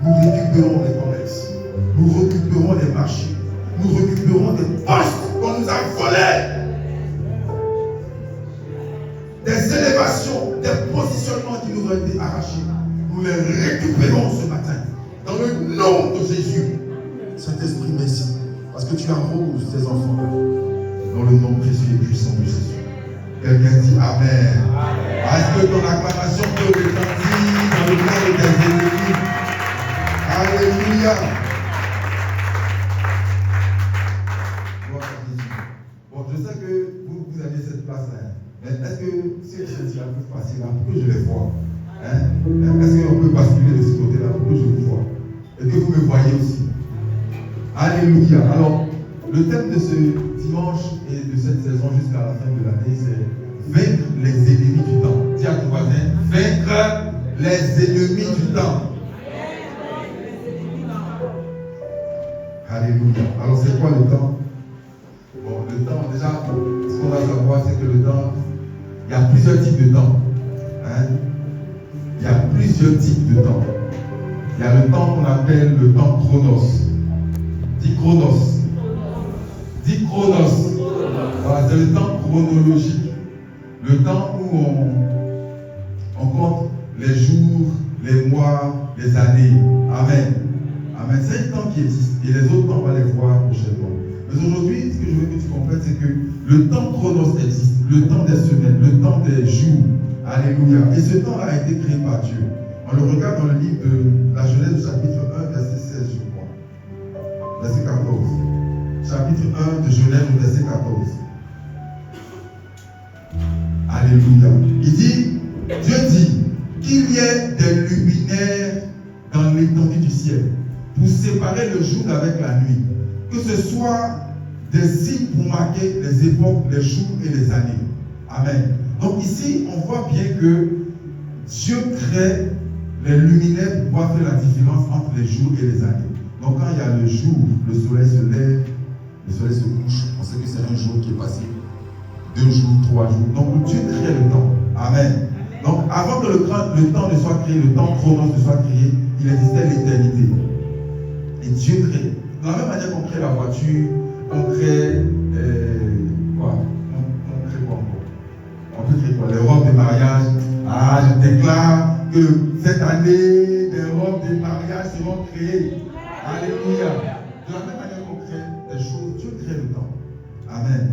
nous récupérons les commerces, nous récupérons les marchés, nous récupérons des postes qu'on nous a volés, des élévations, des positionnements qui nous ont été arrachés. Nous les récupérons ce matin. Dans le nom de Jésus. Saint-Esprit, merci. Parce que tu arroses tes enfants. Dans le nom précieux et puissant de Jésus. Quelqu'un dit Amen. Est-ce que ton acclamation peut retentir dans le nom de tes ennemis? Alléluia. Bon, je sais que vous avez cette place-là. Mais est-ce que ces chrétiens peuvent passer là pour que je les vois? Est-ce qu'on peut basculer de ce côté-là pour que je vous vois? Et que vous me voyez aussi? Alléluia. Alors, le thème de ce dimanche et de cette saison jusqu'à la fin de l'année, c'est vaincre les ennemis du temps. Dis à ton voisin, vaincre les ennemis du temps. Alléluia. Alors, c'est quoi le temps? Bon, le temps, déjà, ce qu'on va savoir, c'est que le temps, il y a plusieurs types de temps. Il y a plusieurs types de temps. Il y a le temps qu'on appelle le temps chronos. Dis chronos. Dis chronos. Voilà, c'est le temps chronologique. Le temps où on compte les jours, les mois, les années. Amen. Amen. C'est un temps qui existe. Et les autres temps, on va les voir prochainement. Mais aujourd'hui, ce que je veux que tu comprennes, c'est que le temps chronos existe. Le temps des semaines, le temps des jours. Alléluia. Et ce temps-là a été créé par Dieu. On le regarde dans le livre de la Genèse, chapitre 1, verset 16, je crois. Verset 14. Chapitre 1 de Genèse, verset 14. Alléluia. Il dit, Dieu dit qu'il y ait des luminaires dans l'étendue du ciel pour séparer le jour avec la nuit. Que ce soit des signes pour marquer les époques, les jours et les années. Amen. Donc ici, on voit bien que Dieu crée les luminaires pour pouvoir faire la différence entre les jours et les années. Donc quand il y a le jour, le soleil se lève, le soleil se couche, on sait que c'est un jour qui est passé, 2 jours, 3 jours. Donc Dieu crée le temps. Amen. Donc avant que le temps ne soit créé, le temps chronos ne soit créé, il existait l'éternité. Et Dieu crée. De la même manière qu'on crée la voiture, on crée quoi? On crée quoi encore? On peut créer quoi? Les robes de mariage. Ah, je déclare que cette année, les robes de mariage seront créées. Alléluia. De la même manière qu'on crée les choses, Dieu crée le temps. Amen.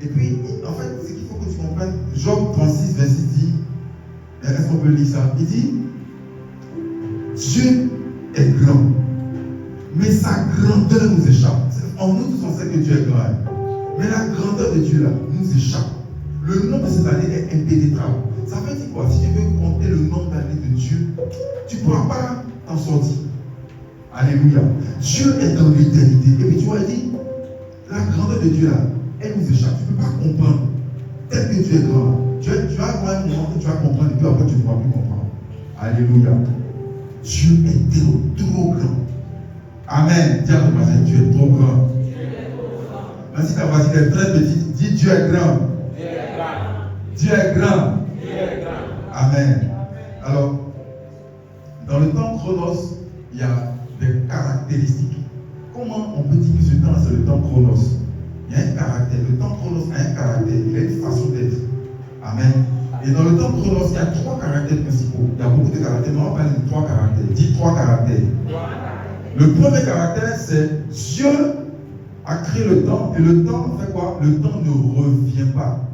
Et puis, en fait, ce qu'il faut que tu comprennes, Job 36, verset 10, est-ce qu'on peut lire ça? Il dit, Dieu est grand, mais sa grandeur nous échappe. En nous tous, on sait que Dieu est grand. Mais la grandeur de Dieu, là, nous échappe. Le nombre de cette année est impénétrable. Ça veut dire quoi? Si tu veux compter le nombre d'années de Dieu, tu ne pourras pas t'en sortir. Alléluia. Dieu est dans l'éternité. Et puis tu vois, il dit, la grandeur de Dieu, là, elle nous échappe. Tu ne peux pas comprendre. Tel que Dieu est grand. Tu vas avoir un moment où tu vas comprendre et puis après tu ne pourras plus comprendre. Alléluia. Dieu est trop grand. Amen. Dis à ton voisin, Dieu est trop grand. Même si ta voisine est très petite, dis Dieu est grand. Dieu est grand. Amen. Alors, dans le temps chronos, il y a des caractéristiques. Comment on peut dire que ce temps, c'est le temps chronos? Il y a un caractère. Le temps chronos a un caractère. Il a une façon d'être. Amen. Et dans le temps chronos, il y a 3 caractères principaux. Il y a beaucoup de caractères, mais on va parler de 3 caractères. Dis 3 caractères. Le premier caractère, c'est Dieu a créé le temps. Et le temps fait quoi? Le temps ne revient pas.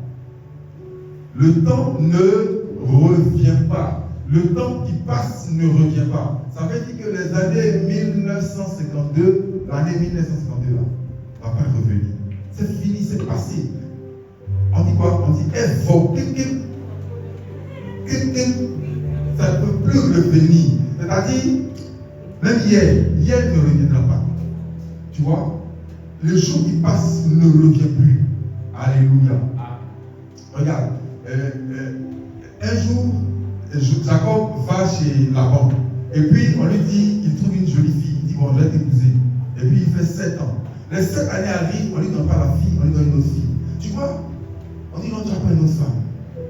Le temps ne revient pas. Le temps qui passe ne revient pas. Ça veut dire que les années 1952, l'année 1952 là, ne va pas revenir. C'est fini, c'est passé. On dit quoi? On dit évoquer. Ça ne peut plus revenir. C'est-à-dire, même hier ne reviendra pas. Tu vois? Le jour qui passe ne revient plus. Alléluia. Regarde, un jour, Jacob va chez Laban. Et puis, on lui dit, il trouve une jolie fille. Il dit, bon, je vais t'épouser. Et puis, il fait 7 ans. Les 7 années arrivent, on lui donne pas la fille, on lui donne une autre fille. Tu vois? On dit, non, tu n'as pas une autre femme.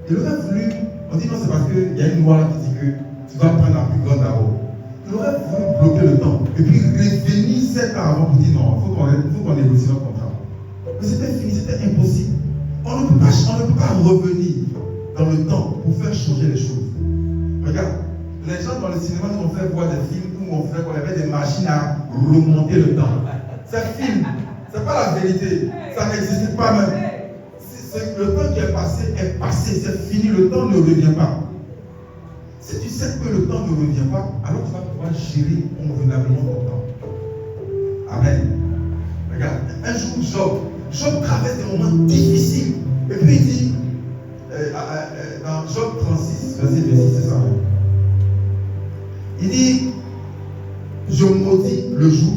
Il aurait voulu, on dit, non, c'est parce qu'il y a une loi qui dit que tu dois prendre la plus grande d'abord. Il aurait voulu bloquer le temps et puis revenir 7 ans avant pour dire non, il faut qu'on négocie notre contrat. Mais c'était fini, c'était impossible. On ne peut pas revenir dans le temps pour faire changer les choses. Regarde, les gens dans le cinéma nous ont fait voir des films où on avait des machines à remonter le temps. C'est film, c'est pas la vérité, ça n'existe pas même. Le temps qui est passé, c'est fini, le temps ne revient pas. Si tu sais que le temps ne revient pas, alors tu vas pouvoir gérer convenablement ton temps. Amen. Regarde, un jour, Job traverse des moments difficiles. Et puis il dit, dans Job 36, verset 26, c'est ça. Il dit, je maudis le jour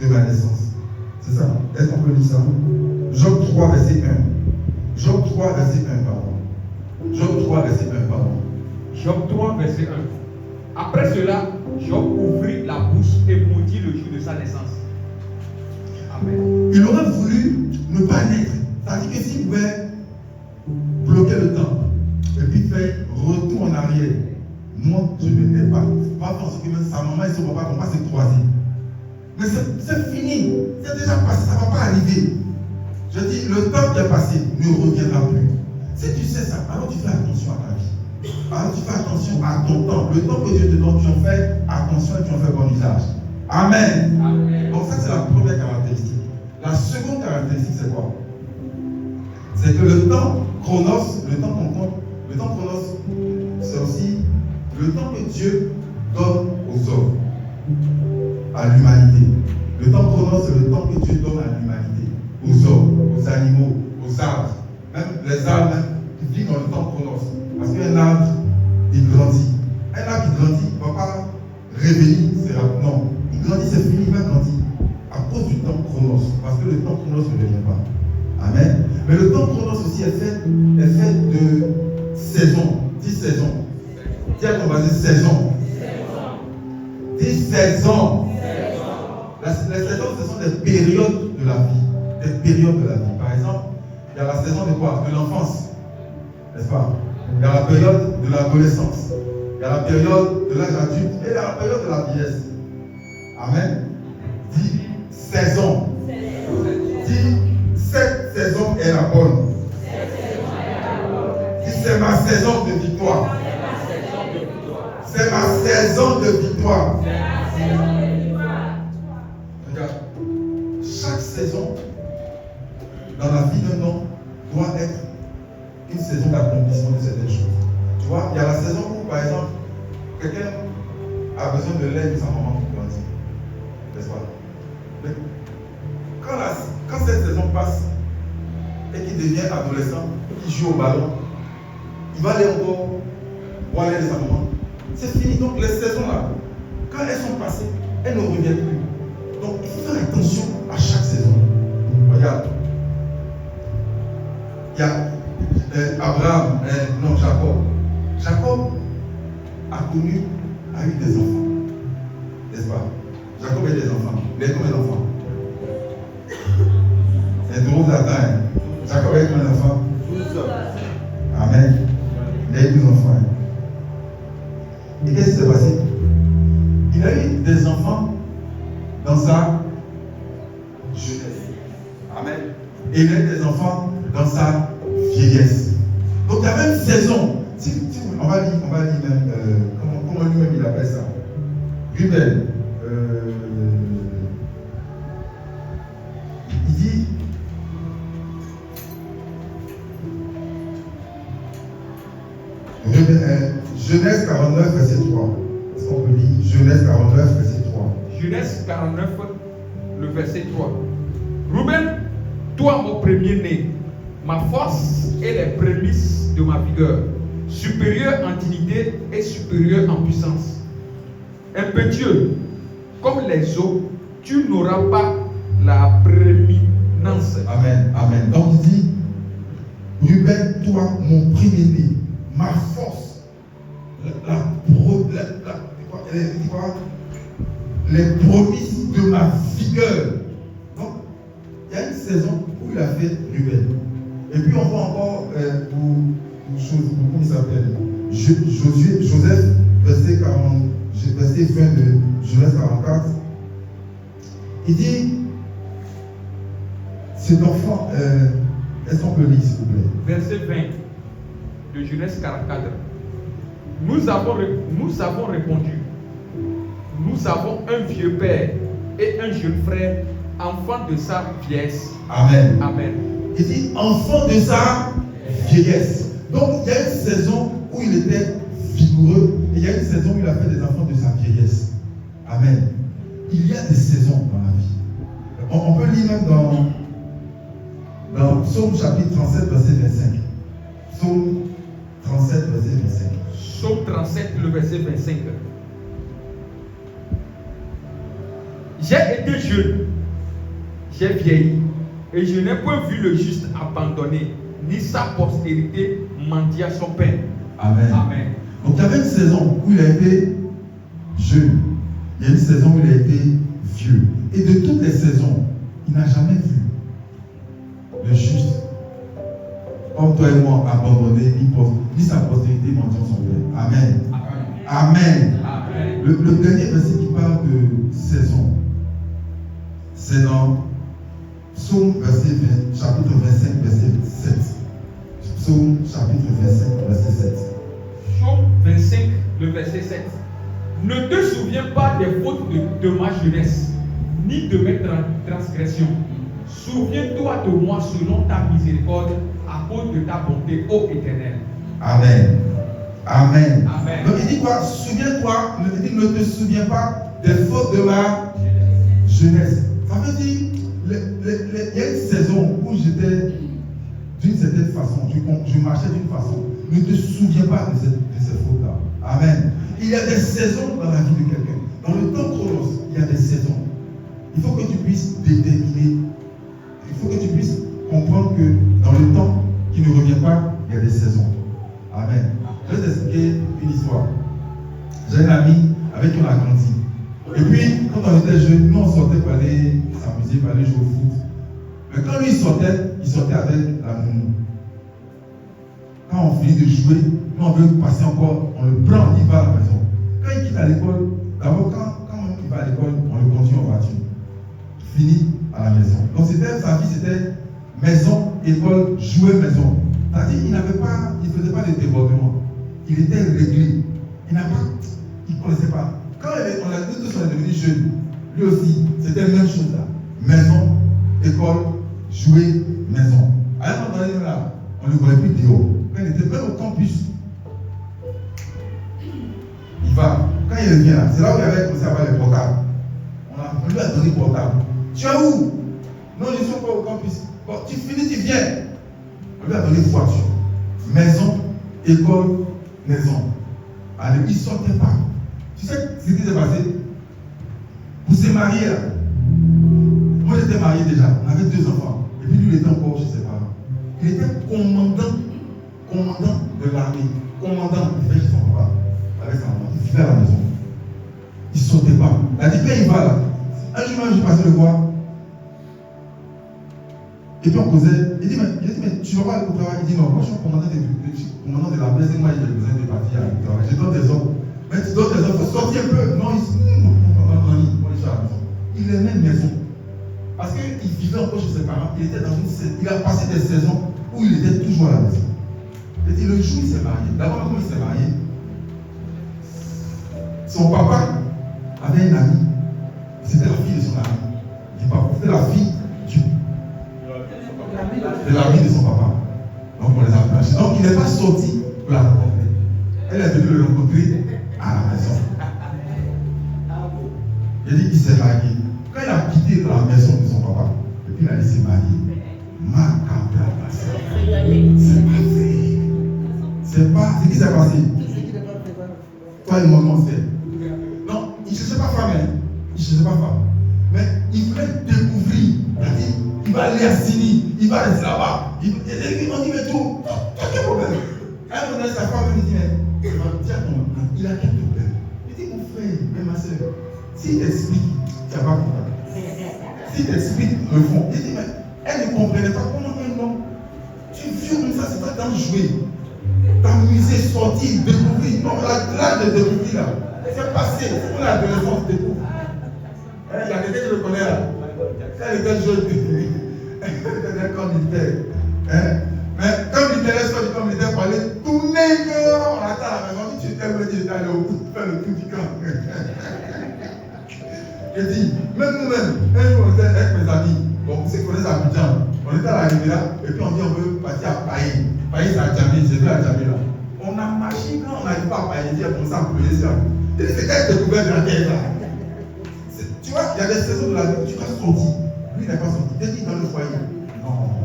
de ma naissance. C'est ça. Est-ce qu'on peut lire ça? Job 3, verset 1. Job 3, verset 1, pardon. Job 3, verset 1, pardon. Job 3, verset 1. Après cela, Job ouvrit la bouche et maudit le jour de sa naissance. Amen. Il aurait voulu ne pas naître. C'est-à-dire que s'il pouvait bloquer le temps et puis faire retour en arrière, moi, je ne nais pas. Pas parce que même sa maman et son papa vont pas se croiser. Mais c'est fini. C'est déjà passé. Ça ne va pas arriver. Je dis, le temps qui est passé ne reviendra plus. Si tu sais ça, alors tu fais attention à ta vie. Alors tu fais attention à ton temps. Le temps que Dieu te donne, tu en fais attention et tu en fais bon usage. Amen. Amen. Donc ça, c'est la première caractéristique. La seconde caractéristique, c'est quoi? C'est que le temps chronos, le temps qu'on compte, le temps chronos, c'est aussi le temps que Dieu donne aux hommes, à l'humanité. Le temps chronos, c'est le temps que Dieu donne à l'humanité, aux hommes, aux animaux, aux arbres. Même les arbres, même, qui vivent dans le temps chronos. Parce qu'un arbre, il grandit. Un arbre qui grandit, il ne va pas revenir, c'est rapide. Non, il grandit, c'est fini, il va grandir. À cause du temps chronos. Parce que le temps chronos ne revient pas. Amen. Mais le temps chronos aussi est fait de saisons. 10 saisons. Dis qu'on va dire saison. 10 saisons. Les saisons, ce sont des périodes de la vie. Des périodes de la vie. Par exemple, il y a la saison de quoi? De l'enfance. N'est-ce pas? Il y a la période de l'adolescence. Il y a la période de l'âge adulte. Et il y a la période de la vieillesse. Amen. Dis saison. Dis cette saison est la bonne. Dis c'est ma saison de victoire. C'est ma saison de victoire. Regarde, chaque saison dans la vie d'un homme doit être une saison d'accomplissement de certaines choses. Tu vois, il y a la saison où, par exemple, quelqu'un a besoin de l'aide de sa maman pour grandir. N'est-ce pas? Mais quand cette saison passe et qu'il devient adolescent, qu'il joue au ballon, il va aller encore voir l'aide de sa maman. C'est fini. Donc les saisons là, quand elles sont passées, elles ne reviennent plus. Donc il faut faire attention à chaque saison. Regarde. Il y a Abraham, non Jacob. Jacob a eu des enfants. N'est-ce pas? Jacob a eu des enfants. Il a eu combien d'enfants? C'est drôle d'atteindre. Jacob a eu combien d'enfants? 12. Amen. Il a eu 12 enfants. Et qu'est-ce qui s'est passé? Il a eu des enfants dans sa jeunesse. Amen. Et il a eu des enfants dans sa vieillesse. Donc il y avait une saison. On va lire même, comment lui-même il appelle ça? Ruben. Il dit, Genèse 49, verset 3. Est-ce qu'on peut lire Genèse 49, verset 3? Genèse 49, le verset 3. Ruben, toi mon premier-né, ma force et les prémices de ma vigueur, supérieur en dignité et supérieur en puissance. Impétueux, comme les eaux, tu n'auras pas la prééminence. Amen, amen. Donc il dit, Ruben, toi mon premier-né, ma force, les promises de ma vigueur. Donc, il y a une saison où il a fait Ruben. Et puis on voit encore comment il s'appelle? Joseph, verset verset 20 de Genèse 44. Il dit, cet enfant, est-ce qu'on peut lire s'il vous plaît? Verset 20 de Genèse 44. Nous avons répondu, nous avons un vieux père et un jeune frère, enfant de sa vieillesse. Amen. Amen. Il dit, enfant de sa vieillesse. Donc, il y a une saison où il était vigoureux et il y a une saison où il a fait des enfants de sa vieillesse. Amen. Il y a des saisons dans la vie. On peut lire même dans Psaume chapitre 37, verset 25. Psaume 37, verset 25. Psaume 37, le verset 25. J'ai été jeune, j'ai vieilli, et je n'ai point vu le juste abandonné, ni sa postérité mendier à son père. Amen. Amen. Donc il y avait une saison où il a été jeune. Il y a une saison où il a été vieux. Et de toutes les saisons, il n'a jamais vu le juste, comme toi et moi, abandonné, ni sa postérité mendiant son père. Amen. Amen. Amen. Le dernier verset qui parle de saison, c'est dans Psaume chapitre 25, verset 7. Psaume chapitre 25, verset 7. Psaume 25, le verset 7. Ne te souviens pas des fautes de ma jeunesse, ni de mes transgressions. Souviens-toi de moi selon ta miséricorde, à cause de ta bonté, ô Éternel. Amen. Amen. Amen. Donc il dit quoi? Souviens-toi, il dit ne te souviens pas des fautes de ma jeunesse. Ça veut dire, il y a une saison où j'étais d'une certaine façon, je marchais d'une façon. Ne te souviens pas de ces fautes-là. Amen. Il y a des saisons dans la vie de quelqu'un. Dans le temps chronos, il y a des saisons. Il faut que tu puisses déterminer. Il faut que tu puisses comprendre que dans le temps qui ne revient pas, il y a des saisons. Amen. Je vais t'expliquer une histoire. J'ai un ami avec qui on a grandi. Et puis, quand on était jeunes, nous on sortait pour aller s'amuser, pour aller jouer au foot. Mais quand lui il sortait avec la nounou. Quand on finit de jouer, nous on veut passer encore, on le prend, on y va à la maison. Quand il quitte à l'école, d'abord quand il va à l'école, on le conduit en voiture. Fini à la maison. Donc sa vie c'était maison, école, jouer, maison. C'est-à-dire il ne faisait pas de débordement. Il était réglé. Il ne connaissait pas. Quand nous tous on est devenus jeunes, lui aussi, c'était la même chose là. Maison, école, jouer, maison. À un moment donné là, on ne le voyait plus dehors. Quand il était même au campus, il va. Quand il revient là, c'est là où il avait commencé à avoir les portables. On lui a donné le portable. Tu es où? Non, je ne suis pas au campus. Bon, tu finis, tu viens. On lui a donné voiture. Maison, école, maison. Allez, il ne sortait pas. Tu sais ce qui s'est passé? Vous s'est marié là. Moi j'étais marié déjà, on avait 2 enfants. Et puis lui il était encore chez ses parents. Il était commandant de l'armée. Commandant, il fait chez son papa. Avec sa maman. Il vivait à la maison. Il ne sortait pas. Il a dit quand il va là. Un jour même je passais le voir. Et puis on causait. Il dit mais tu ne vas pas aller au travail? Il dit non, moi je suis commandant de l'armée, c'est moi qui ai besoin de partir à travail. J'ai d'autres des hommes. Mais tu donnes tes hommes, il faut sortir un peu. Non, il aimait une maison. Parce qu'il vivait encore chez ses parents. Il a passé des saisons où il était toujours à la maison. Et le jour où il s'est marié, d'abord quand il s'est marié, son papa avait une amie. C'était la fille de son ami. C'était la fille de l'ami de son papa. Donc on les a planchés. Donc il n'est pas sorti pour la rencontrer. Elle est venue le rencontrer à la maison. Il a dit qu'il s'est marié. Quand il a quitté la maison de son papa, et puis il a dit s'est marié. C'est pas vrai. C'est pas. C'est qui s'est passé? Toi et moi, on sait. Non, il ne cherchait pas femme. Il ne cherchait pas femme. Mais il voulait découvrir. Il va aller à Sini. Il va rester là-bas. Ils m'ont dit mais tout. Quel problème? À un moment donné, sa femme me dit mais tiens, il a quel problème? Il dit mon frère, même ma soeur, s'il t'explique, tu vas pas comprendre. S'il t'explique le fond, il dit mais elle ne comprenait pas comment un homme. Tu vis comme ça, c'est pas dans jouer. T'amuser, sortir, découvrir. Non, l'âge de découvrir là. C'est passé. C'est pour l'adolescence découvre. Il y a quelqu'un qui le connaît là. Quand il était jeune, il était comme militaire. Mais comme militaire, soit comme militaire, il fallait tourner. On attend à la maison. Si tu étais le dit, d'aller au bout, faire le tour du camp. Je dis, même nous-mêmes, un jour on était avec mes amis. Bon, vous savez qu'on est à Abidjan. On était à la Riviera et puis on dit on veut partir à Paris. Paris c'est à Djamé, j'ai vu à Djamé là. On a marché quand on n'arrive pas à Paris, on commence à pleurer ça. Il dit c'est quand il découvert de la terre là. Tu vois, il y a des saisons de la vie où tu vas sortir. Lui il n'est pas sorti. Dès qu'il est dans le foyer. Non.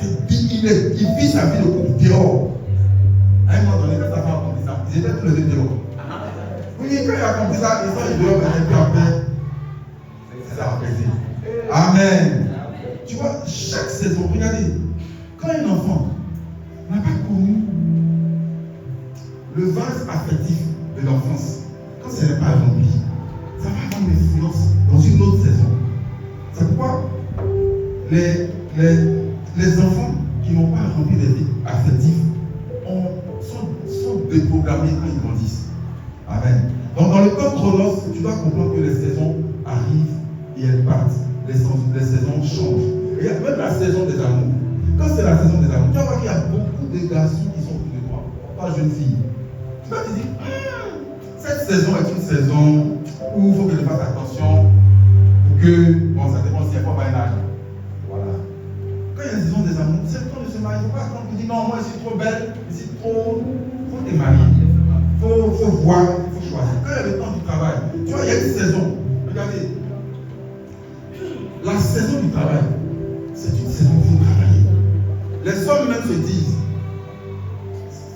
Il vit sa vie de couple dehors. À un moment donné, quand sa femme a compris ça, ils étaient tous les deux dehors. Oui, quand il a compris ça, ils sont dehors, et puis après, ça a plaisir. Amen. Tu vois, chaque saison, regardez, quand un enfant n'a pas connu le vase affectif de l'enfance, quand ce n'est pas rempli, ça va avoir une influence dans une autre saison. C'est pourquoi les enfants qui n'ont pas rempli les vies affectives sont déprogrammés quand ils grandissent. Amen. Donc dans le code chronos, tu dois comprendre que les saisons arrivent et elles partent. Les saisons changent. Et il y a même la saison des amours. Quand c'est la saison des amours, tu vas voir qu'il y a beaucoup de garçons qui sont autour de toi, pas jeune fille. Tu vas te dire, cette saison est une saison où il faut que je fasse attention pour que, bon, ça dépend si il n'y a pas un âge. Voilà. Quand il y a la saison des amours, c'est le temps de se marier. Il ne faut pas attendre pour dire, non, moi je suis trop belle, je suis trop. Il faut te marier. Il faut voir, il faut choisir. Quand il y a le temps du travail, tu vois, il y a une saison. Regardez. La saison du travail, c'est une saison où il faut travailler. Les hommes même se disent,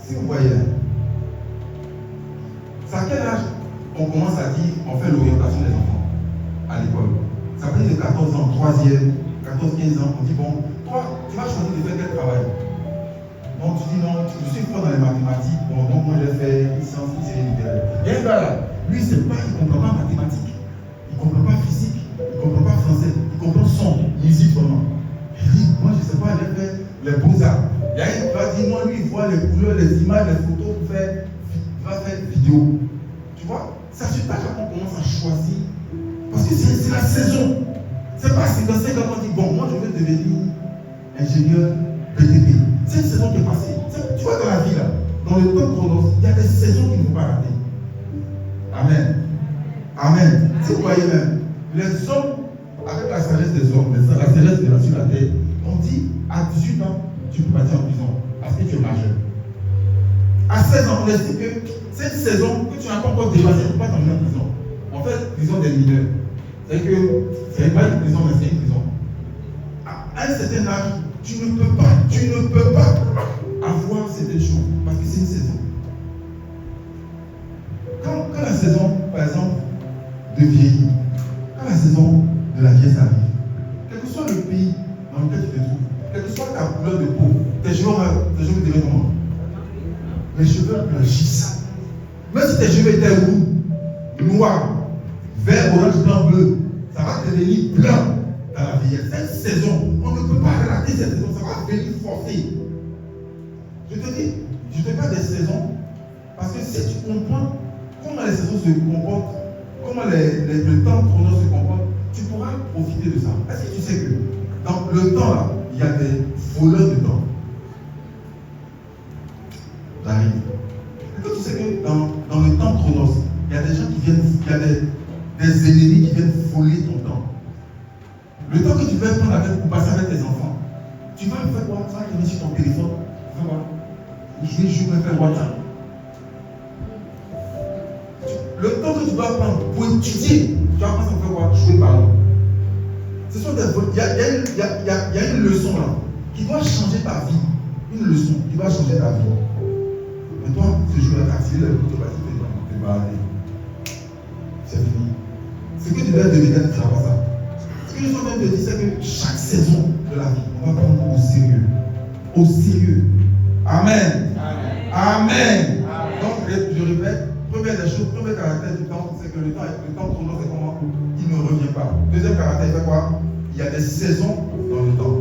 si vous voyez, c'est à quel âge on commence à dire, on fait l'orientation des enfants à l'école. Ça peut être de 14 ans, 3e, 14-15 ans, on dit, bon, toi, tu vas choisir de faire quel travail. Donc tu dis, non, je suis fort dans les mathématiques, bon, donc moi je vais faire une science, une série littéraire. Il y a un gars là, lui, il ne comprend pas mathématiques, il ne comprend pas physique, il ne comprend pas français, il comprend son, musique vraiment. Il dit, moi je ne sais pas, j'ai fait les beaux-arts. Il y a un qui va dire, non, lui il voit les couleurs, les images, les photos, il va faire vidéo. Tu vois, ça c'est pas quand on commence à choisir. Parce que c'est la saison. C'est pas 55 ans qu'on dit, bon, moi je veux devenir ingénieur BTP. C'est une saison qui est passée. Tu vois dans la vie là, dans le temps chronos, il y a des saisons qu'il ne faut pas rater. Amen. Amen. Si vous voyez même, les hommes, avec la sagesse des hommes, la sagesse de la terre, on dit à 18 ans, tu peux partir en prison parce que tu es majeur. À 16 ans, on estime que c'est une saison que tu n'as pas encore dépassée, tu ne peux pas t'emmener en prison. En fait, prison des mineurs. C'est que c'est pas une prison, mais c'est une prison. À un certain âge, tu ne peux pas avoir certaines choses parce que c'est une saison. Quand la saison, par exemple, de vieillir, quand la saison de la vieillesse arrive, quel que soit le pays dans lequel tu te trouves, quelle que soit ta couleur de peau, tes cheveux deviennent comment? Les cheveux blanchissent. Même si tes cheveux étaient roux, noirs, vert, orange, blanc, bleu, ça va devenir blanc dans la vieillesse. Cette saison, on ne peut pas rater cette saison, ça va venir forcer. Je te dis, je te parle des saisons, parce que si tu comprends comment les saisons se comportent, comment le temps chrono se comporte, tu pourras profiter de ça. Est-ce que tu sais que dans le temps là, il y a des voleurs de temps? J'arrive. Est-ce que tu sais que dans le temps chronos, il y a des gens qui viennent, il y a des ennemis qui viennent voler ton temps. Le temps que tu vas prendre pour passer avec tes enfants, tu vas faire quoi? Tu vas aller sur ton téléphone, tu vas voir. Je vais faire WhatsApp. Le temps que tu dois prendre pour étudier, tu vas passer à faire quoi? Jouer par là. Ce sont des il y a une leçon là qui doit changer ta vie. Une leçon qui doit changer ta vie. Mais toi, ce jour-là, tu as tiré le coup, tu vas te balader. C'est fini. Ce que tu dois devenir, tu ne feras pas ça. Ce que je suis en train de te dire, c'est que chaque saison de la vie, on va prendre au sérieux. Au sérieux. Amen. Amen. Amen. Amen. Donc, je répète, première des choses, premier caractère du temps, c'est que le temps chrono, c'est comment? Il ne revient pas. Deuxième caractère, c'est quoi? Il y a des saisons dans le temps.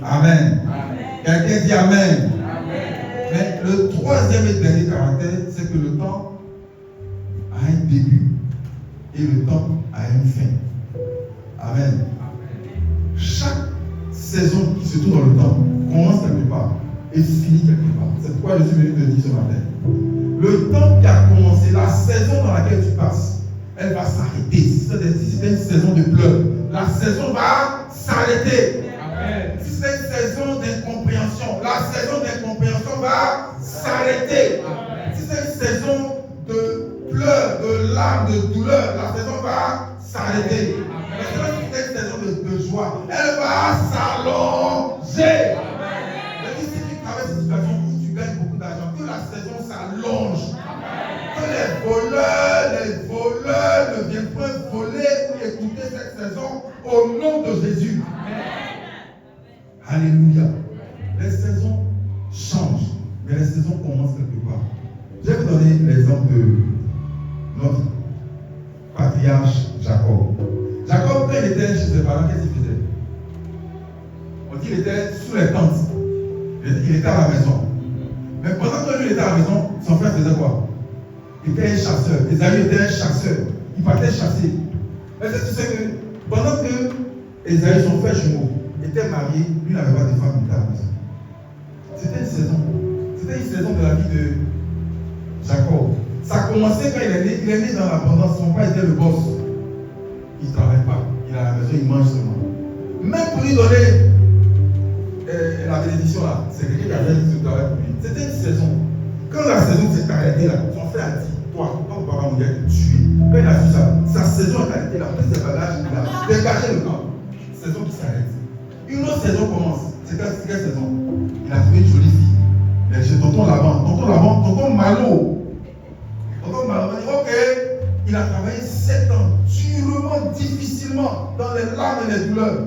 Amen. Amen. Quelqu'un dit Amen. Amen. Mais le troisième et dernier caractère, c'est que le temps début et le temps a une fin. Amen. Chaque saison qui se trouve dans le temps commence quelque part et finit quelque part. C'est pourquoi je suis venu te dire ce matin. Le temps qui a commencé, la saison dans laquelle tu passes, elle va s'arrêter. Si c'était une saison de pleurs, la saison va s'arrêter. Amen. Si c'est une saison d'incompréhension, la saison d'incompréhension va s'arrêter. Si c'est une saison de pleurs, de larmes, de douleur, la saison va s'arrêter. Mais si c'est une saison de joie, elle va s'allonger. Mais si tu traverses une situation où tu gagnes beaucoup d'argent, que la saison s'allonge. Que les voleurs ne viennent pas voler ou écouter cette saison au nom de Jésus. Alléluia. Les saisons changent, mais les saisons commencent quelque part. Je vais vous donner l'exemple de notre patriarche Jacob. Jacob, quand il était chez ses parents, qu'est-ce qu'il faisait? On dit qu'il était sous les tentes. Il était à la maison. Mais pendant que lui était à la maison, son frère faisait quoi? Il était un chasseur. Esaü était un chasseur. Il partait chasser. Est-ce que tu sais que pendant que Esaü, son frère jumeau, était marié, lui n'avait pas de femme, il était à la maison. C'était une saison. C'était une saison de la vie de Jacob. Ça a commencé quand il est né dans l'abondance. Son père était le boss. Il ne travaille pas. Il est à la maison, il mange seulement. Même pour lui donner la bénédiction là, c'est quelqu'un qui avait ce travail pour lui. C'était une saison. Quand la saison s'est arrêtée là, son frère a dit, toi, ton papa m'a tué. Quand il a vu ça, sa saison est arrêtée là, pris ses bagages, il a dégagé le camp. Saison qui s'arrête. Une autre saison commence. C'est quelle saison? Il a trouvé une jolie fille. Mais chez tonton Laban, tonton Malo. Tonton Malo a dit, ok, il a travaillé 7 ans, durement, difficilement, dans les larmes et les douleurs.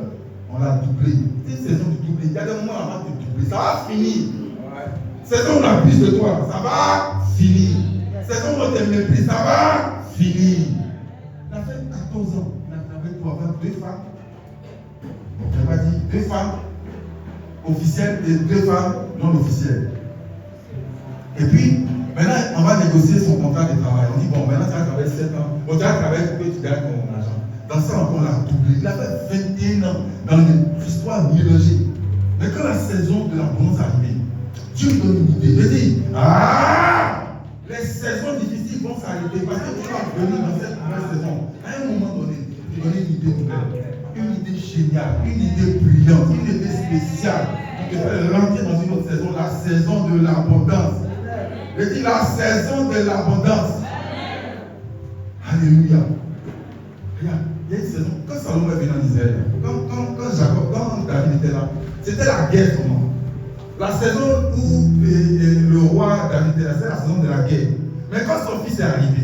On l'a doublé. C'est une saison de doubler. Il y a des moments avant de doubler. Ça va finir. Saison où on abuse de toi, ça va finir. Saison où on te méprise, ça va finir. Il a fait 14 ans. Il a travaillé pour avoir 2 femmes. Donc, je n'ai pas dit 2 femmes officielles et 2 femmes non officielles. Et puis, maintenant, on va négocier son contrat de travail. On dit, bon, maintenant, tu vas travailler 7 ans. Bon, tu vas travailler pour que tu gagnes ton argent. Dans ça, on l'a doublé. Il a fait 21 ans dans une histoire mélangée. Mais quand la saison de l'abondance est arrivée, Dieu me donne une idée. Je dis, les saisons difficiles vont s'arrêter parce que tu vas venir dans cette nouvelle saison. À un moment donné, tu donner une idée nouvelle, une idée géniale, une idée brillante, une idée spéciale qui te fait rentrer dans une autre saison, la saison de l'abondance. Je dis la saison de l'abondance. Alléluia. Regarde, il y a une saison. Quand Salomon est venu en Israël, quand David était là, c'était la guerre comment? La saison où le roi David était là, c'était la saison de la guerre. Mais quand son fils est arrivé,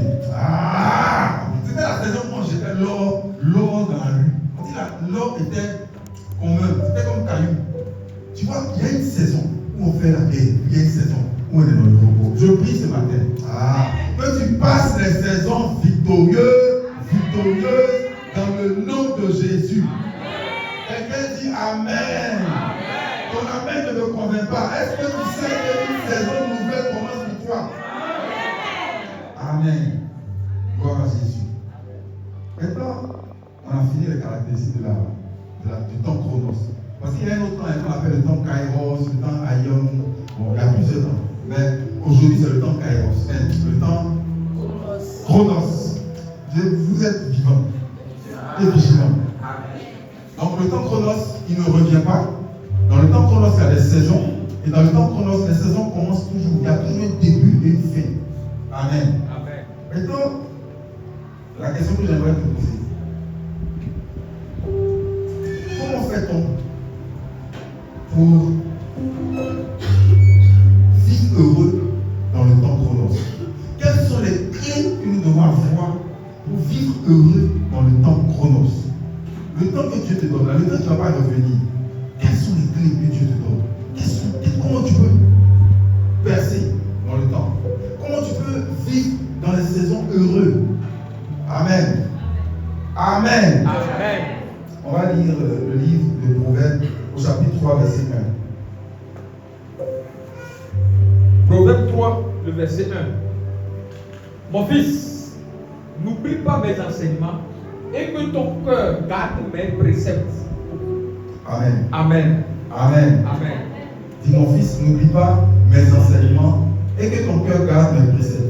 c'était la saison où on jetait l'or dans la rue. On dit l'or était commun, c'était comme caillou. Tu vois, il y a une saison où on fait la guerre, il y a une saison où on est dans le repos. Je prie ce matin. Que tu passes les saisons victorieuses dans le nom de Jésus. Quelqu'un dit Amen. Ton Amen ne me convainc pas. Est-ce que tu sais qu'une saison nouvelle commence pour toi? Amen. Gloire à Jésus. Maintenant, on a fini les caractéristiques du temps chronos. Parce qu'il y a un autre temps qu'on appelle le temps kairos, le temps aion. Bon, il y a plusieurs temps. Mais aujourd'hui, c'est le temps kairos. Le temps chronos. Vous êtes vivant et vigilant. Donc le temps chronos, il ne revient pas. Dans le temps chronos, il y a des saisons. Et dans le temps chronos, les saisons commencent toujours. Il y a toujours un début et une fin. Amen. Maintenant, la question que j'aimerais te poser. Comment fait-on pour vivre heureux dans le temps chronos? Quelles sont les clés que nous devons avoir pour vivre heureux dans le temps chronos? Le temps que Dieu te donne, le temps qui ne va pas revenir, quelles sont les clés que Dieu te donne? Comment tu peux percer dans le temps? Comment tu peux vivre dans les saisons heureuses? Amen. Amen. Amen. On va lire le livre de Proverbes au chapitre 3, verset 1. Proverbe 3, le verset 1. Mon fils, n'oublie pas mes enseignements et que ton cœur garde mes préceptes. Amen. Amen. Amen. Amen. Dis mon fils, n'oublie pas mes enseignements et que ton cœur garde mes préceptes.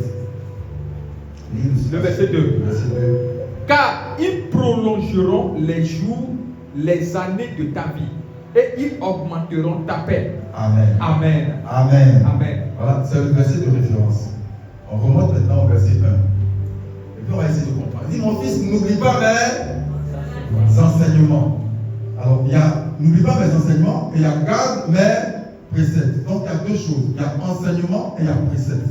Le verset 2. Verset 2. Car ils prolongeront les jours, les années de ta vie et ils augmenteront ta paix. Amen. Amen. Amen. Amen. Voilà, c'est le verset de référence. On remonte maintenant au verset 1. Et puis on va essayer de comprendre. Dis mon fils, n'oublie pas mes enseignements. Alors, n'oublie pas mes enseignements et garde mes préceptes. Donc, il y a deux choses. Il y a enseignement et il y a précepte.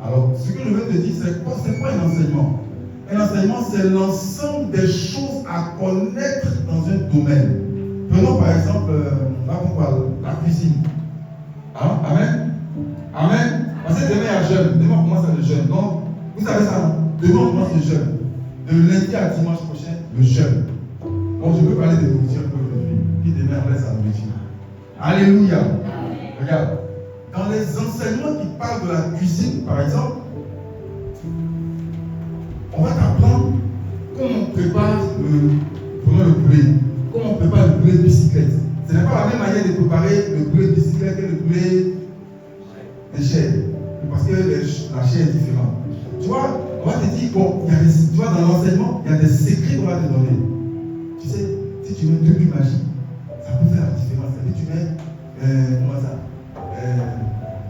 Alors, ce que je veux te dire, c'est quoi un enseignement? Un enseignement, c'est l'ensemble des choses à connaître dans un domaine. Prenons par exemple, là on parle, la cuisine. Hein? Amen? Amen? Parce que demain il y a jeûne. Demain on commence le jeûne. Donc, vous savez ça, non? Demain on commence le jeûne. De lundi à dimanche prochain, le jeûne. Donc je veux parler de nourriture aujourd'hui. Puis demain on laisse la nourriture. Alléluia. Regarde. Dans les enseignements qui parlent de la cuisine, par exemple, on va t'apprendre comment on prépare le poulet. Comment on prépare le poulet de bicyclette. Ce n'est pas la même manière de préparer le poulet de bicyclette que le poulet de chair. Parce que la chair est différente. Tu vois, on va te dire, bon, tu vois, dans l'enseignement, il y a des secrets qu'on va te donner. Tu sais, si tu mets 2 buts magiques, ça peut faire la différence. Si tu mets, comment ça,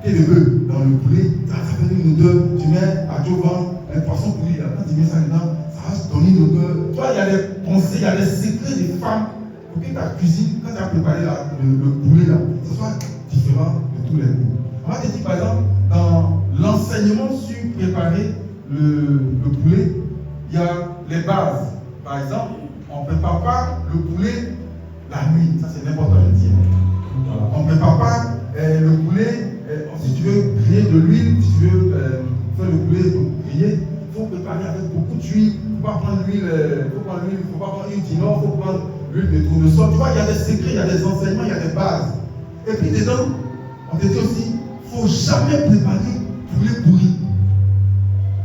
pied de bœuf dans le poulet, ça fait une odeur. Tu mets à Jovan, un poisson pourri, quand tu mets ça dedans, ça va se donner une odeur. Tu vois, il y a des pensées, il y a des secrets des femmes pour que ta cuisine, quand tu as préparé le poulet là, ce soit différent de tous les goûts. On va te dire par exemple, dans l'enseignement sur préparer le poulet, il y a les bases. Par exemple, on ne prépare pas le poulet la nuit, ça c'est n'importe quoi de dire. Voilà. On ne prépare pas le poulet, si tu veux griller de l'huile, si tu veux faire le poulet griller, il faut préparer avec beaucoup d'huile. Il ne faut pas prendre l'huile, il faut pas prendre l'huile d'Inor, il faut prendre l'huile de tournesol. Tu vois, il y a des secrets, il y a des enseignements, il y a des bases. Et puis dedans, on te dit aussi, il ne faut jamais préparer poulet pourri.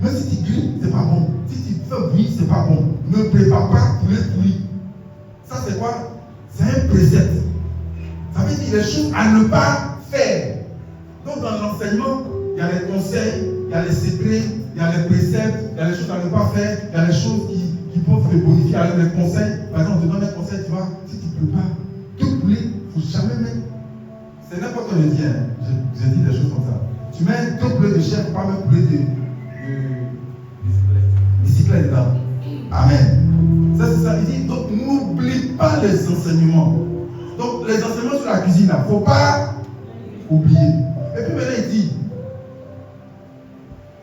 Même si tu grilles, ce n'est pas bon. Si tu fais bouillir, ce n'est pas bon. Ne prépare pas poulet pourri. Ça c'est quoi? C'est un précepte. Ça veut dire les choses à ne pas faire. Donc dans l'enseignement, il y a les conseils, il y a les secrets, il y a les préceptes, il y a les choses à ne pas faire, il y a les choses qui peuvent te bonifier avec les conseils. Par exemple, on te donne un conseil, tu vois, si tu ne prépares deux poulets, il ne faut jamais mettre. C'est n'importe quoi de dire, je dis des choses comme ça. Tu mets deux poulets de chair, il ne faut pas mettre poulet de bicyclette dedans. Amen. Ça c'est ça, il dit, donc n'oublie pas les enseignements. Donc les enseignements sur la cuisine, il ne faut pas oublier. Et puis maintenant il dit,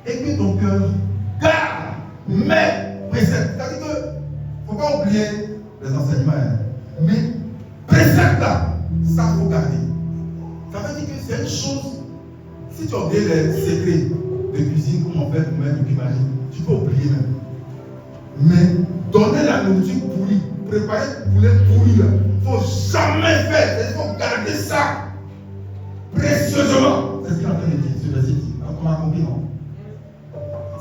et que ton cœur garde mes préceptes. C'est-à-dire qu'il ne faut pas oublier les enseignements. Mais préceptes là, ça il faut garder. Ça veut dire que c'est une chose, si tu oublies les secrets de cuisine, comment on fait pour mettre du magique, tu peux oublier même. Mais donner la nourriture pourrie, préparer le poulet pourri, il ne faut jamais faire. Il faut garder ça précieusement. C'est ce qu'il est en train de dire, ce verset. On a compris, non?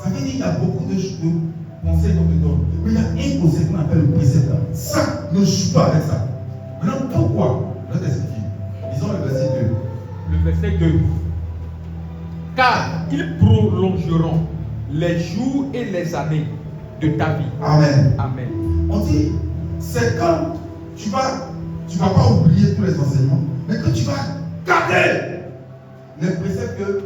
Ça veut dire qu'il y a beaucoup de conseils qu'on te donne. Mais il y a un conseil qu'on appelle le précepte. Ça, ne joue pas avec ça. Maintenant, pourquoi? Je vais t'expliquer. Disons le verset 2. Le verset 2. Car ils prolongeront les jours et les années de ta vie. Amen. Amen. On dit, c'est quand tu vas pas oublier tous les enseignements, mais que tu vas garder les préceptes que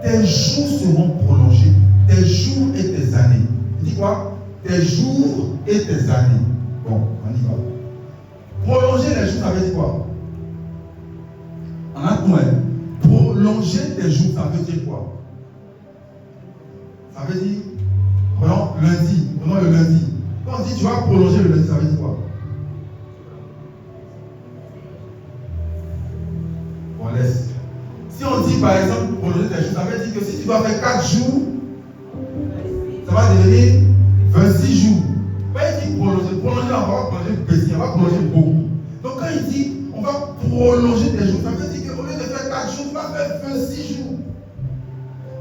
tes jours seront prolongés, tes jours et tes années. Il dit quoi? Tes jours et tes années. Bon, on y va. Prolonger les jours, ça veut dire quoi? En un point, prolonger tes jours, ça veut dire quoi? Ça veut dire, prenons lundi, prenons le lundi. Quand on dit tu vas prolonger le lundi, ça veut dire quoi? On laisse. Si on dit par exemple prolonger tes jours, ça veut dire que si tu dois faire 4 jours, ça va devenir 26 jours. Quand il dit prolonger, on va prolonger petit, on va prolonger beaucoup. Donc quand il dit on va prolonger tes jours, ça veut dire qu'au lieu de faire 4 jours, on va faire 26 jours.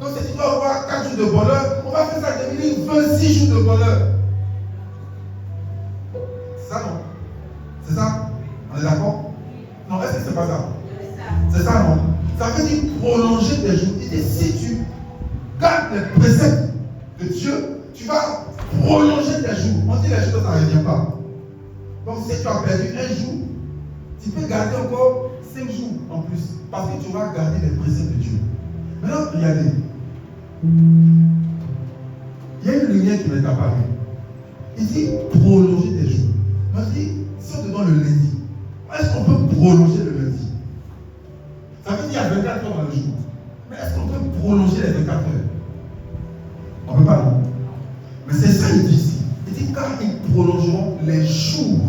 Donc si tu dois avoir 4 jours de bonheur, on va va faire ça devenir 26 jours de bonheur. C'est ça, non? C'est ça? On est d'accord? Non, est-ce que c'est pas ça? C'est ça, non? Ça veut dire prolonger tes jours. Il dit, si tu gardes les préceptes de Dieu, tu vas prolonger tes jours. On dit les choses, ça ne revient pas. Donc si tu as perdu un jour, tu peux garder encore 5 jours en plus. Parce que tu vas garder les préceptes de Dieu. Maintenant, regardez. Il y a une lumière qui m'est apparue. Il dit prolonger tes jours. Moi je dis, si on te donne le lundi, est-ce qu'on peut prolonger le lundi? Ça veut dire qu'il y a 24 heures dans le jour. Mais est-ce qu'on peut prolonger les 24 heures? On ne peut pas, non? Mais c'est ça qu'il dit ici. Il dit car ils prolongeront les jours.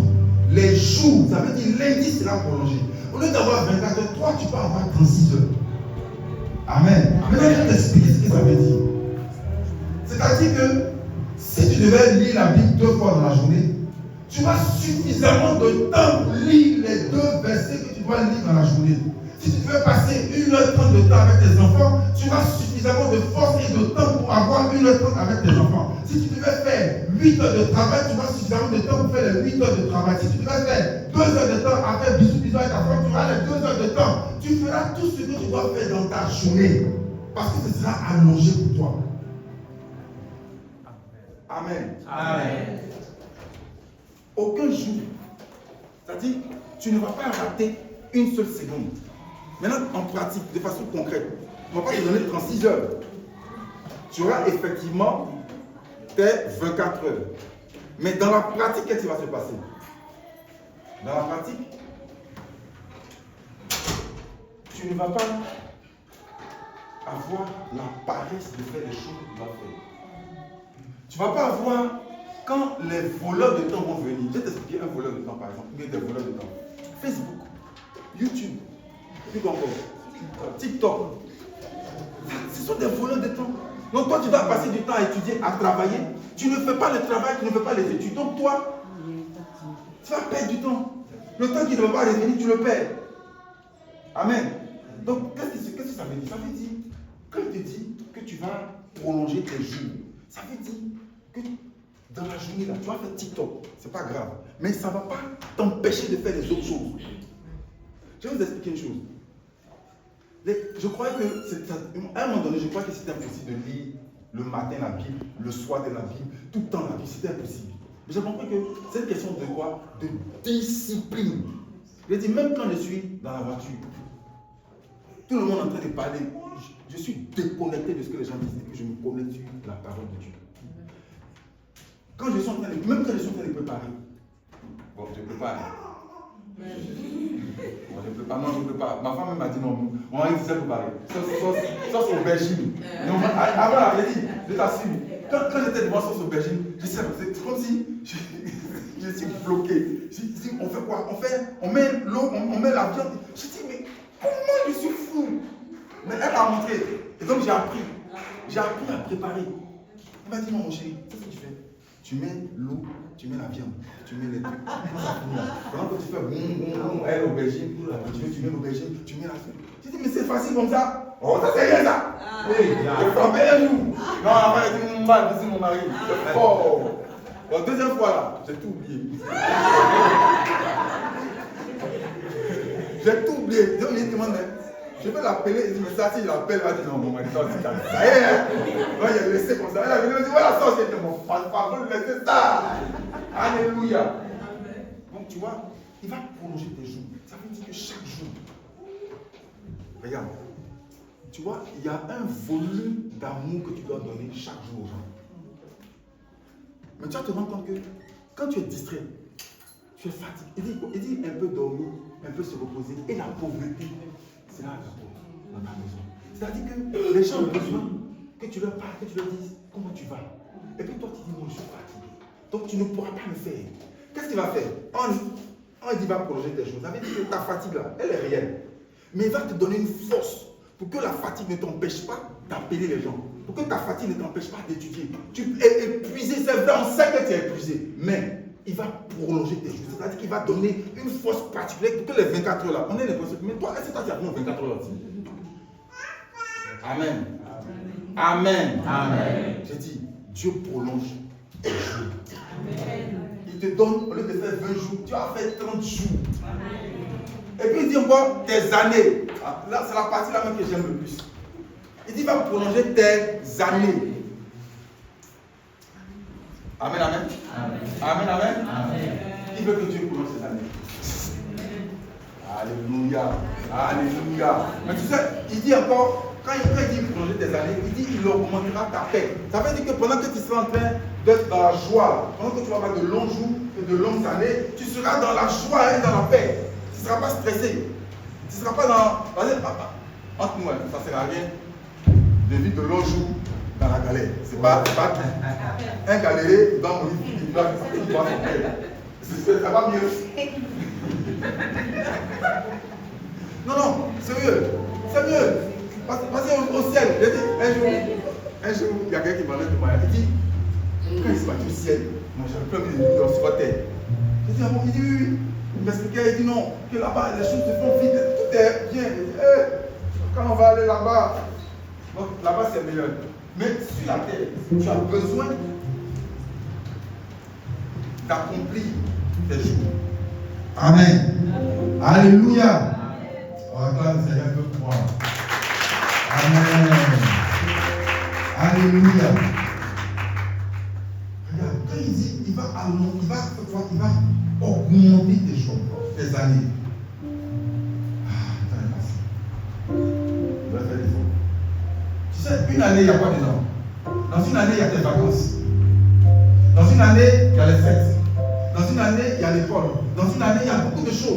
Les jours, ça veut dire lundi sera prolongé. Au lieu d'avoir 24 heures, toi tu peux avoir 36 heures. Amen. Maintenant je vais t'expliquer ce que ça veut dire. C'est-à-dire que si tu devais lire la Bible 2 fois dans la journée, tu as suffisamment de temps pour lire les 2 versets que tu dois lire dans la journée. Si tu devais passer 1h30 de temps avec tes enfants, tu as suffisamment de force et de temps pour avoir 1h30 avec tes enfants. Si tu devais faire 8 heures de travail, tu auras suffisamment de temps pour faire les 8 heures de travail. Si tu devais faire 2 heures de temps à faire bisous avec ta femme, tu auras les 2 heures de temps. Tu feras tout ce que tu dois faire dans ta journée. Parce que ce sera allongé pour toi. Amen. Amen. Aucun jour. C'est-à-dire, tu ne vas pas rater une seule seconde. Maintenant, en pratique, de façon concrète, on ne va pas te donner 36 heures. Tu auras effectivement tes 24 heures. Mais dans la pratique, qu'est-ce qui va se passer? Dans la pratique, tu ne vas pas avoir la paresse de faire les choses que tu dois faire. Tu ne vas pas avoir, quand les voleurs de temps vont venir, je vais t'expliquer un voleur de temps par exemple, mais des voleurs de temps. Facebook, YouTube, puis encore, TikTok. Ce sont des voleurs de temps. Donc toi, tu dois passer du temps à étudier, à travailler. Tu ne fais pas le travail, tu ne fais pas les études. Donc toi, tu vas perdre du temps. Le temps qui ne va pas revenir, tu le perds. Amen. Donc, qu'est-ce que ça veut dire? Ça veut dire, quand il te dit que tu vas prolonger tes jours, ça veut dire que dans la journée, là, tu vas faire TikTok. C'est pas grave. Mais ça ne va pas t'empêcher de faire les autres choses. Je vais vous expliquer une chose. Je croyais que, à un moment donné, je croyais que c'était impossible de lire le matin la Bible, le soir de la Bible, tout le temps la Bible. C'était impossible. Mais j'ai compris que c'est une question de quoi? De discipline. Je dis, même quand je suis dans la voiture, tout le monde est en train de parler, je suis déconnecté de ce que les gens disent et que je me connecte sur la parole de Dieu. Quand je suis en train de, même quand je suis en train de préparer, bon, je prépare. Bon, je prépare, non, je prépare. Ma femme m'a dit non, on va essayer de préparer. Sauce aubergine. Avant la vérité, je t'assure. Quand j'étais devant sauce aubergine, c'est comme si je suis bloqué. Je dis, on fait quoi? On met l'eau, on met la viande. Je dis, mais comment je suis fou? Mais elle m'a montré. Et donc j'ai appris. J'ai appris à préparer. Elle m'a dit, non, mon chéri, c'est ce que tu fais. Tu mets l'eau, tu mets la viande, tu mets les trucs. Pendant que tu fais boum, elle, l'aubergine, tu mets l'aubergine, tu mets la viande. Je dis, mais c'est facile comme ça. Oh, ça c'est rien ça. Je frappais un jour. Non, après, elle dit, c'est mon mari. C'est fort. La deuxième fois là, j'ai tout oublié. J'ai tout oublié. Donc, il demande, je vais l'appeler. Il dit, mais ça, si je l'appelle, elle va dire, non, mon mari, ça, c'est ça. Ça y est. Donc, il a laissé comme ça. Elle a dit, voilà, ça, c'est mon pardon, laissez ça. Alléluia. Donc, tu vois, il va prolonger tes jours. Ça veut dire que chaque jour, regarde, tu vois, il y a un volume d'amour que tu dois donner chaque jour aux gens. Mais tu vas te rendre compte que quand tu es distrait, tu es fatigué. Il dit un peu dormir, un peu se reposer. Et la pauvreté, c'est là dans ta maison. C'est-à-dire que les gens ont besoin que tu leur parles, que tu leur dises comment tu vas. Et puis toi, tu dis non, je suis fatigué. Donc tu ne pourras pas le faire. Qu'est-ce qu'il va faire? On dit va prolonger tes choses. Ça veut dire que ta fatigue là, elle est réelle. Mais il va te donner une force pour que la fatigue ne t'empêche pas d'appeler les gens. Pour que ta fatigue ne t'empêche pas d'étudier. Tu es épuisé, c'est vrai, on sait que tu es épuisé. Mais il va prolonger tes jours. C'est-à-dire qu'il va donner une force particulière pour que les 24 heures là, on ait les concepts. Mais toi, est-ce que tu as 24 heures aussi? Amen. Amen. Amen. J'ai dit, Dieu prolonge tes jours. Il te donne, au lieu de faire 20 jours, tu as fait 30 jours. Et puis il dit encore tes années. Là, c'est la partie là même que j'aime le plus. Il dit, il va prolonger tes années. Amen, amen. Amen, amen. Il veut que Dieu prolonge ses années. Alléluia. Alléluia. Mais tu sais, il dit encore, quand il dit prolonger tes années, il dit il augmentera ta paix. Ça veut dire que pendant que tu seras en train d'être dans la joie, pendant que tu vas avoir de longs jours et de longues années, tu seras dans la joie et dans la paix. Tu ne seras pas stressé. Tu ne seras pas dans. Entre nous, ça ne sert à rien de vivre de longs jours dans la galère. C'est pas un galéré dans mon livre, il doit son père. Ça va mieux. Non, sérieux. Sérieux. Passez au ciel. Un jour, il y a quelqu'un qui m'a dit, il dit, quand il se bat au ciel, moi j'avais plein de millions sur la terre. J'ai dit, ah bon, il dit oui. Il m'expliquait, il dit non, que là-bas les choses se font vite, tout est bien. Il dit, quand on va aller là-bas, donc là-bas c'est meilleur. Mais sur la terre, tu as besoin d'accomplir tes jours. Amen. Alléluia. On acclame le Seigneur un peu pour moi. Amen. Alléluia. Regarde, quand il dit, il va augmenter tes jours, tes années. Il va faire des efforts. Tu sais, une année, il y a quoi dedans? Dans une année, il y a tes vacances. Dans une année, il y a les fêtes. Dans une année, il y a l'école. Dans une année, il y a beaucoup de choses.